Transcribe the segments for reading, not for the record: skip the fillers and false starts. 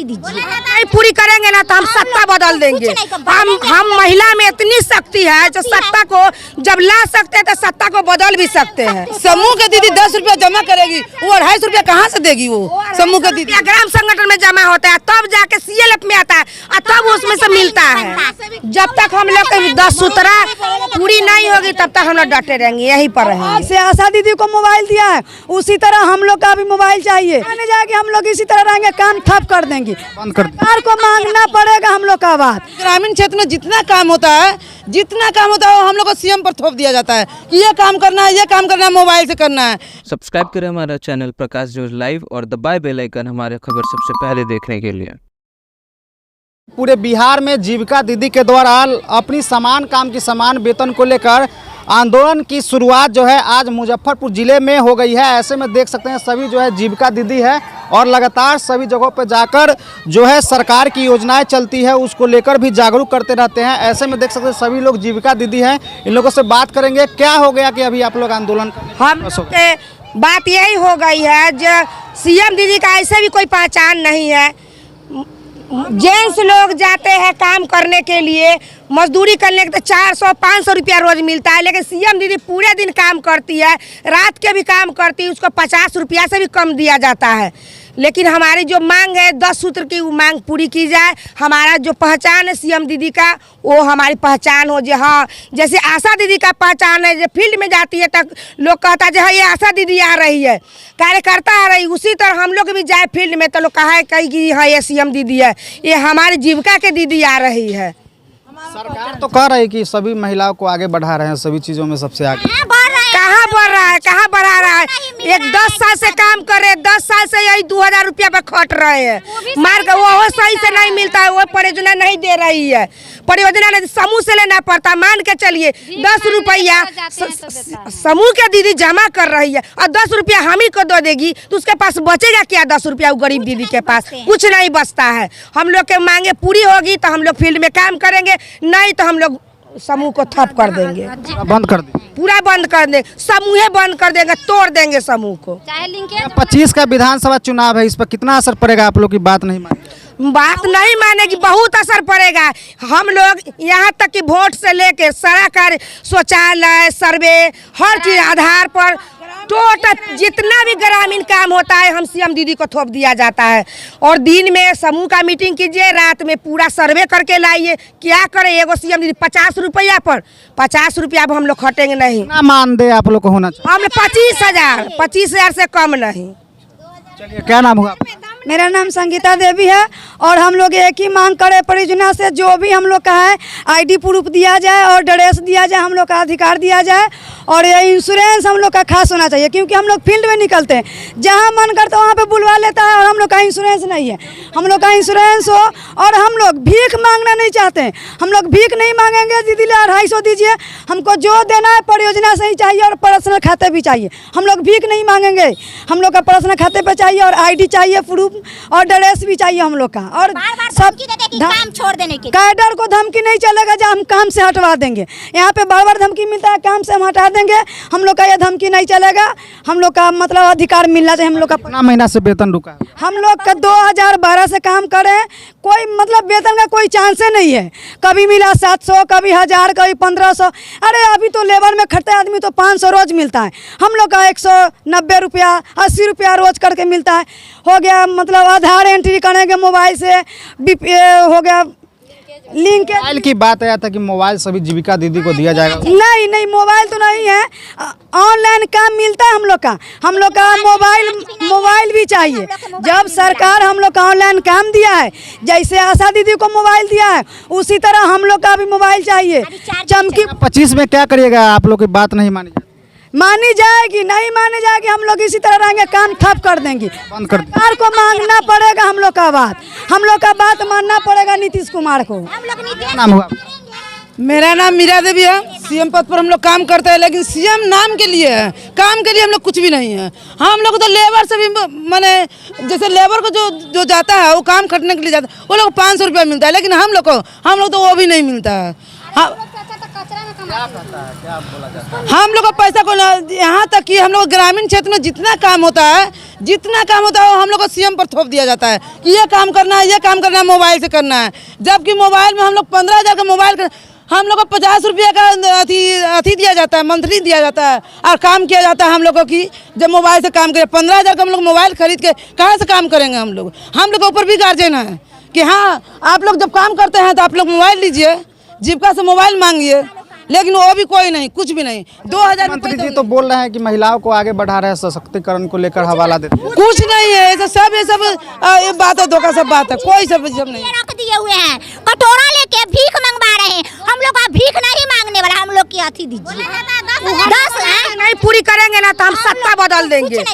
Guarantee दीजिए। नहीं पूरी करेंगे ना तो हम सत्ता बदल देंगे। हम महिला में इतनी शक्ति है जो सत्ता को जब ला सकते हैं तो सत्ता को बदल भी सकते हैं। समूह के दीदी 10 रुपया जमा करेगी, वो 250 रुपया कहाँ से देगी? वो समूह के दीदी ग्राम संगठन में जमा होता है, तब जाके CLF में आता है और तब उसमें से मिलता है। जब तक हम लोग 10 सूत्रा पूरी नहीं होगी तब तक हम लोग डटे रहेंगे, यहीं पर रहेंगे। से आशा दीदी को मोबाइल दिया है, उसी तरह हम लोग का भी मोबाइल चाहिए। आने जाके हम लोग इसी तरह रहेंगे, काम ठप कर देंगे। सरकार को मांगना पड़ेगा हम लोग का बात। ग्रामीण क्षेत्र में जितना काम होता है वो हम लोग को CM पर थोप दिया जाता है कि ये काम करना है, ये काम करना है, मोबाइल से करना है। सब्सक्राइब करें हमारा चैनल प्रकाश न्यूज लाइव और दबाए बेल आइकन हमारे खबर सबसे पहले देखने के लिए। पूरे बिहार में जीविका दीदी के द्वारा अपनी समान काम की समान वेतन को लेकर आंदोलन की शुरुआत जो है आज मुजफ्फरपुर ज़िले में हो गई है। ऐसे में देख सकते हैं सभी जो है जीविका दीदी है और लगातार सभी जगहों पर जाकर जो है सरकार की योजनाएं चलती है उसको लेकर भी जागरूक करते रहते हैं। ऐसे में देख सकते हैं सभी लोग जीविका दीदी हैं, इन लोगों से बात करेंगे क्या हो गया कि अभी आप लोग आंदोलन हम बात यही हो गई है जो CM दीदी का ऐसे भी कोई पहचान नहीं है। जेंट्स लोग जाते हैं काम करने के लिए, मजदूरी करने के तो 400-500 रुपया रोज मिलता है, लेकिन CM दीदी पूरे दिन काम करती है, रात के भी काम करती है, उसको 50 रुपया से भी कम दिया जाता है। लेकिन हमारी जो मांग है 10 सूत्र की, वो मांग पूरी की जाए। हमारा जो पहचान है CM दीदी का, वो हमारी पहचान हो। जो हाँ, जैसे आशा दीदी का पहचान है, जो फील्ड में जाती है तक लोग कहता है हाँ ये आशा दीदी आ रही है, कार्यकर्ता आ रही, उसी तरह हम लोग भी जाए फील्ड में तो लोग कहा कि हाँ ये CM दीदी है, ये हमारी जीविका के दीदी आ रही है। सरकार तो कह रही है कि सभी महिलाओं को आगे बढ़ा रहे हैं, सभी चीज़ों में सबसे आगे। कहाँ बढ़ रहा है, कहाँ बढ़ा रहा है? एक 10 साल से काम कर रहे, 10 साल से यही 2000 रुपया पे खट रहे हैं, मार कर वो सही से नहीं मिलता है, वो परियोजना नहीं दे रही है। परियोजना नहीं, समूह से लेना पड़ता। मान के चलिए 10 रुपया समूह के दीदी जमा कर रही है और 10 रुपया हम ही को दे देगी तो उसके पास बचेगा क्या? 10 रुपया गरीब दीदी के पास कुछ नहीं बचता है। हम लोग के मांगे पूरी होगी तो हम लोग फील्ड में काम करेंगे, नहीं तो हम लोग समूह को ठप कर देंगे, बंद कर देंगे, पूरा बंद कर देंगे, समूह बंद कर देंगे, तोड़ देंगे समूह को। 25 का विधानसभा चुनाव है, इस पर कितना असर पड़ेगा? आप लोग की बात नहीं मानेगी? बात नहीं मानेगी, बहुत असर पड़ेगा। हम लोग यहाँ तक कि वोट से लेके सारा कार्य, शौचालय, सर्वे, हर चीज आधार पर टोटल जितना भी ग्रामीण काम होता है हम CM दीदी को थोप दिया जाता है। और दिन में समूह का मीटिंग कीजिए, रात में पूरा सर्वे करके लाइए। क्या करें? एगो CM दीदी 50 रुपया पर 50 रुपया अब हम लोग खटेंगे नहीं। ना मान दे आप लोग को होना चाहिए। हम 25,000 से कम नहीं। चलिए, क्या नाम हुआ? मेरा नाम संगीता देवी है और हम लोग एक ही मांग करे परियोजना से जो भी हम लोग का है ID प्रूफ दिया जाए और ड्रेस दिया जाए, हम लोग का अधिकार दिया जाए और ये इंश्योरेंस हम लोग का खास होना चाहिए, क्योंकि हम लोग फील्ड में निकलते हैं, जहां मन करता है वहाँ पे बुलवा लेता है और हम लोग का इंश्योरेंस नहीं है। हम लोग का इंश्योरेंस हो और हम लोग भीख मांगना नहीं चाहते हैं, हम लोग भीख नहीं मांगेंगे। दीदी ले 250 दीजिए, हमको जो देना है परियोजना से ही चाहिए और पर्सनल खाते भी चाहिए। हम लोग भीख नहीं मांगेंगे, हम लोग का पर्सनल खाते पे चाहिए और ID चाहिए प्रूफ और ड्रेस भी चाहिए हम लोग का। और सब काम छोड़ देने के कैडर को धमकी नहीं चलेगा जो हम काम से हटवा देंगे। यहाँ पे बार बार धमकी मिलता है, काम से हम हटा देंगे, हम लोग का ये धमकी नहीं चलेगा। हम लोग का मतलब अधिकार मिलना चाहिए। हम लोग का कितना महीना से वेतन रुका है? हम लोग का 2012 से काम करें, कोई मतलब वेतन का कोई चांस नहीं है। कभी मिला 700, कभी 1000, कभी 1500। अरे अभी तो लेबर में खटता है आदमी तो 500 रोज मिलता है, हम लोग का 190 रुपया 80 रुपया रोज करके मिलता है। हो गया मतलब आधार एंट्री करेंगे मोबाइल से, हो गया लिंक। मोबाइल की बात आया था कि मोबाइल सभी जीविका दीदी को दिया जाएगा। नहीं, मोबाइल तो नहीं है, ऑनलाइन काम मिलता है हम लोग का मोबाइल भी चाहिए। जब सरकार हम लोग का ऑनलाइन काम दिया है, जैसे आशा दीदी को मोबाइल दिया है, उसी तरह हम लोग का भी मोबाइल चाहिए। चमकी 25 में क्या करिएगा? आप लोग की बात नहीं मानी जाएगी, नहीं मानी जाएगी, हम लोग इसी तरह रहेंगे, काम ठप कर देंगे, बंद कर देंगे। सरकार को मांगना पड़ेगा हम लोग का बात, हम लोग का बात मानना पड़ेगा नीतीश कुमार को। नाम हुआ? मेरा नाम मीरा देवी है। CM पद पर हम लोग काम करते हैं, लेकिन CM नाम के लिए है, काम के लिए हम लोग कुछ भी नहीं है। हम लोग तो लेबर से भी माने जैसे लेबर को जो जाता है वो काम खटने के लिए जाता है, वो लोग 500 रुपया मिलता है, लेकिन हम लोग तो वो भी नहीं मिलता है। क्या कहता है, क्या बोला जाता है? हम लोग का पैसा को यहाँ तक कि हम लोग ग्रामीण क्षेत्र में जितना काम होता है वो हम लोग को सीएम पर थोप दिया जाता है कि ये काम करना है, ये काम करना है, मोबाइल से करना है। जबकि मोबाइल में हम लोग 15,000 का मोबाइल हम लोग को 50 रुपये का अथी दिया जाता है, मंथली दिया जाता है और काम किया जाता है हम लोगों की। जब मोबाइल से काम करें 15,000 का हम लोग मोबाइल खरीद के कहाँ से काम करेंगे हम लोग के ऊपर भी गार्जियन है कि हाँ आप लोग जब काम करते हैं तो आप लोग मोबाइल लीजिए, जीविका से मोबाइल मांगिए, लेकिन वो भी कोई नहीं, कुछ भी नहीं। 2000 मंत्री जी तो बोल रहे हैं कि महिलाओं को आगे बढ़ा रहे हैं, सशक्तिकरण को लेकर हवाला देते हैं। कुछ नहीं है, ये सब ये बात है, धोखा सब बात है, कोई सब नहीं। रख दिए हुए हैं, कटोरा लेके भीख मंगवा रहे हैं। हम लोग का भीख नहीं मांगने वाला, हम लोग की अथी दीजिए। 10 नहीं पूरी करेंगे ना तो हम सत्ता बदल देंगे।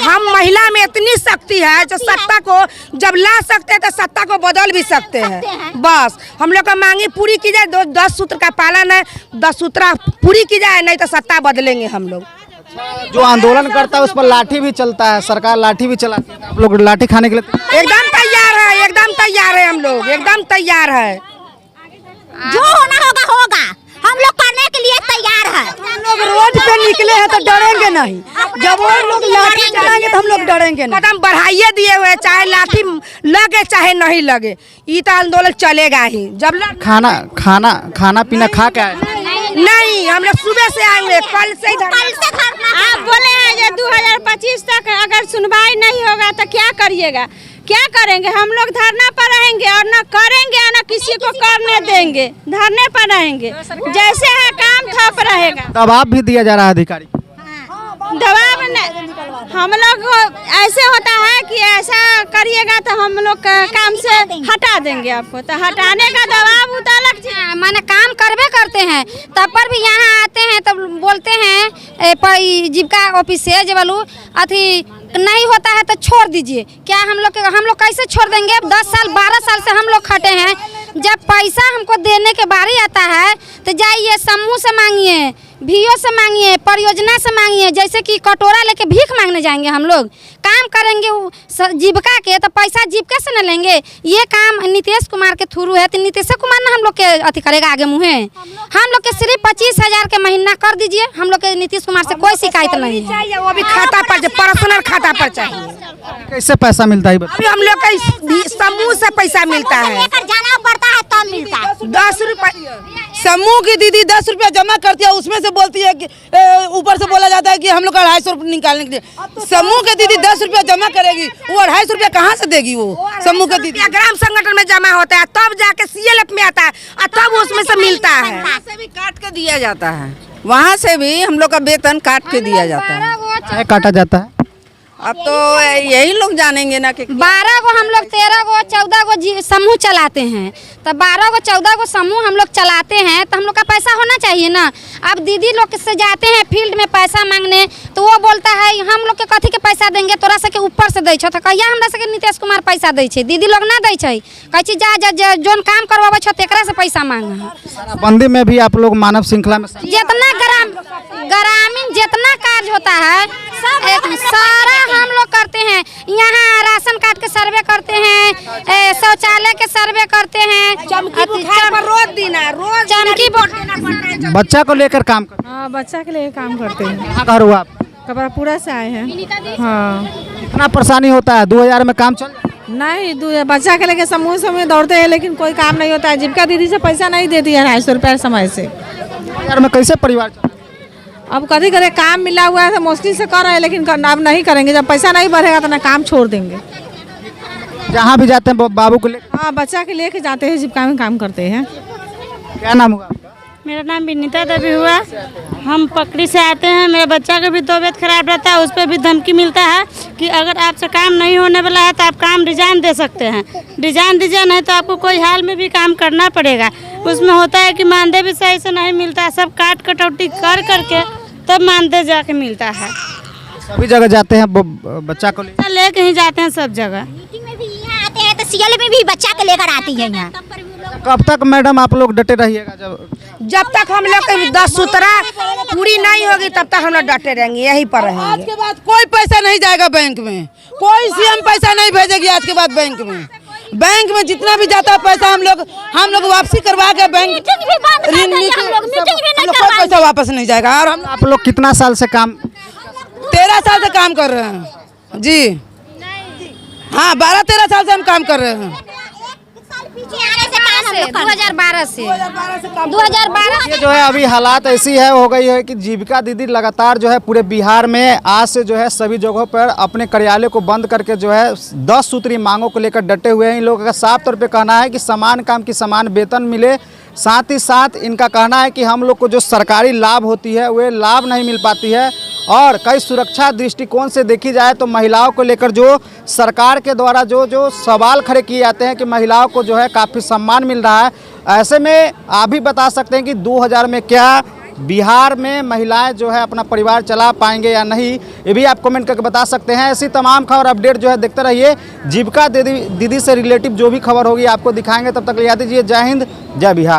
हम महिला में इतनी शक्ति है जो सत्ता को जब ला सकते हैं तो सत्ता को बदल भी सकते हैं। बस हम लोग का मांगी पूरी की जाए, 10 सूत्र का पालन है, 10 सूत्र पूरी की जाए, नहीं तो सत्ता बदलेंगे हम लोग। जो आंदोलन करता है उस पर लाठी भी चलता है, सरकार लाठी भी चलाती है। आप लोग लाठी खाने के लिए एकदम तैयार है, एकदम तैयार है, हम लोग एकदम तैयार है। जो होना होगा होगा, हम लोग करने के लिए तैयार है। हम लोग रोड पे निकले हैं तो डरेंगे नहीं, जब वो लोग लाठी चलाएंगे तो हम लोग डरेंगे नहीं। कदम बढ़ाइए दिए हुए, चाहे लाठी लगे चाहे नहीं लगे, ये तो आंदोलन चलेगा ही। जब खाना पीना खा के आए नहीं, हम लोग सुबह से आएंगे, कल से आप बोले हैं ये 2025 तक अगर सुनवाई नहीं होगा तो क्या करिएगा? क्या करेंगे? हम लोग धरना पर रहेंगे और न करेंगे और न किसी को करने देंगे। धरने पर रहेंगे, जैसे है काम ठप रहेगा। दबाव भी दिया जा रहा है अधिकारी, दबाव हम लोग ऐसे होता है कि ऐसा करिएगा तो हम लोग काम से हटा देंगे आपको, तो हटाने का दबाव उतना लग जाए। माने काम करबे करते हैं तब पर भी यहाँ आते हैं तब बोलते हैं जीविका ऑफिस से जब अथी नहीं होता है तो छोड़ दीजिए। क्या हम लोग कैसे छोड़ देंगे? 10 साल 12 साल से हम लोग खटे हैं। जब पैसा हमको देने के बारी आता है तो जाइए समूह से मांगिए, भीओ से मांगिए, परियोजना से मांगिए। जैसे कि कटोरा लेके भीख मांगने जाएंगे हम लोग? काम करेंगे जीविका के तो पैसा जीविका से न लेंगे। ये काम नीतीश कुमार के थ्रू है तो नीतीश कुमार ना हम लोग के अथी करेगा आगे मुँहे। हम लोग के सिर्फ 25,000 के महीना कर दीजिए, हम लोग के नीतीश कुमार से कोई शिकायत नहीं है। वो भी खाता पर, पर्सनल खाता पर चाहिए। कैसे पैसा मिलता है? अभी हम लोग का समूह से पैसा मिलता है, लेकर जाना पड़ता है तब मिलता है। 10 रुपये समूह की दीदी 10 रुपया जमा करती है, उसमें से बोलती है कि ऊपर से बोला जाता है कि हम लोग 250 रुपये निकालने के लिए। समूह की दीदी 10 रुपया जमा करेगी, वो 250 रुपया कहाँ से देगी? वो समूह की दीदी ग्राम संगठन में जमा होता है, तब जाके CLF में आता है और तब उसमें से मिलता है। से भी काट के दिया जाता है, वहाँ से भी हम लोग का वेतन काट के दिया जाता है। काटा जाता है। अब तो यही लोग जानेंगे ना कि 12 गो हम लोग 13 गो 14 गो समूह चलाते हैं, तो 12 गो 14 गो समूह हम लोग चलाते हैं तो हम लोग का पैसा होना चाहिए ना। अब दीदी लोग से जाते हैं फील्ड में पैसा मांगने तो वो बोलता है हम लोग के कथी के पैसा देंगे, तोरा से के ऊपर से दै छो। तो कहिया हमरा से के नीतीश कुमार पैसा दै छे, दीदी लोग ना दै छे। कहै छी जा जोन काम करवावे छो तेकरा से पैसा मांग। बंदी में भी आप लोग मानव श्रृंखला में जितना ग्रामीण जितना कार्य होता है सारा हम लोग करते हैं। यहाँ राशन कार्ड के सर्वे करते हैं, शौचालय के सर्वे करते हैं, रोज देना, रोज चमकी बच्चा को लेकर काम करते हाँ, बच्चा के लिए काम करते हैं। हैं। घर हुआ आप कपड़ा से आए हैं। हाँ, कितना परेशानी होता है? 2000 में काम चल नहीं बच्चा के लेके समूह दौड़ते हैं लेकिन कोई काम नहीं होता है। जीविका दीदी से पैसा नहीं देती है 250 रुपये समय से। 2000 में कैसे परिवार चल? अब कभी कभी काम मिला हुआ है तो मुश्किल से कर रहे हैं, लेकिन अब नहीं करेंगे। जब पैसा नहीं बढ़ेगा तो ना काम छोड़ देंगे। जहाँ भी जाते हैं बाबू को लेकर? हाँ, बच्चा के लेके जाते हैं, जीविका में काम करते हैं। क्या नाम होगा आपका? मेरा नाम विनीता देवी हुआ। हम पकड़ी से आते हैं, मेरे बच्चा का भी तबीयत खराब रहता है, उस पर भी धमकी मिलता है कि अगर आपसे काम नहीं होने वाला है तो आप काम रिजाइन दे सकते हैं। रिजाइन दीजिए, नहीं तो आपको कोई हाल में भी काम करना पड़ेगा। उसमें होता है कि मानदेय भी सही से नहीं मिलता, सब काट कटौती कर करके तब मानदेय जाके मिलता है। सभी जगह जाते हैं बच्चा को लेके ही जाते हैं सब जगह। मीटिंग में भी यहाँ आते हैं तो CLF में भी बच्चा के लेकर आती है यहाँ। कब तक मैडम आप लोग डटे रहिएगा? जब तक हम लोग की 10 सूत्रा पूरी नहीं होगी तब तक हम लोग डटे रहेंगे, यहीं पर रहेंगे। आज के बाद कोई पैसा नहीं जाएगा बैंक में, कोई CM पैसा नहीं भेजेगी आज के बाद बैंक में। बैंक में जितना भी जाता है पैसा हम लोग वापसी करवा के बैंक मीटिंग भी बंद कर दी, हम लोग मीटिंग भी नहीं कोई पैसा वापस नहीं जाएगा। और हम आप लोग कितना साल से काम 13 साल से काम कर रहे हैं जी। हाँ 12-13 साल से हम काम कर रहे हैं। 2012 से ये जो है अभी हालात ऐसी है हो गई है कि जीविका दीदी लगातार जो है पूरे बिहार में आज से जो है सभी जगहों पर अपने कार्यालय को बंद करके जो है 10 सूत्री मांगों को लेकर डटे हुए हैं। इन लोगों का साफ तौर पे कहना है कि समान काम की समान वेतन मिले, साथ ही साथ इनका कहना है कि हम लोग को जो सरकारी लाभ होती है वे लाभ नहीं मिल पाती है। और कई सुरक्षा दृष्टिकोण से देखी जाए तो महिलाओं को लेकर जो सरकार के द्वारा जो सवाल खड़े किए जाते हैं कि महिलाओं को जो है काफ़ी सम्मान मिल रहा है। ऐसे में आप भी बता सकते हैं कि 2000 में क्या बिहार में महिलाएं जो है अपना परिवार चला पाएंगे या नहीं, ये भी आप कमेंट करके बता सकते हैं। ऐसी तमाम खबर अपडेट जो है देखते रहिए। जीविका दीदी से रिलेटिव जो भी खबर होगी आपको दिखाएंगे। तब तक याद दीजिए, जय हिंद, जय बिहार।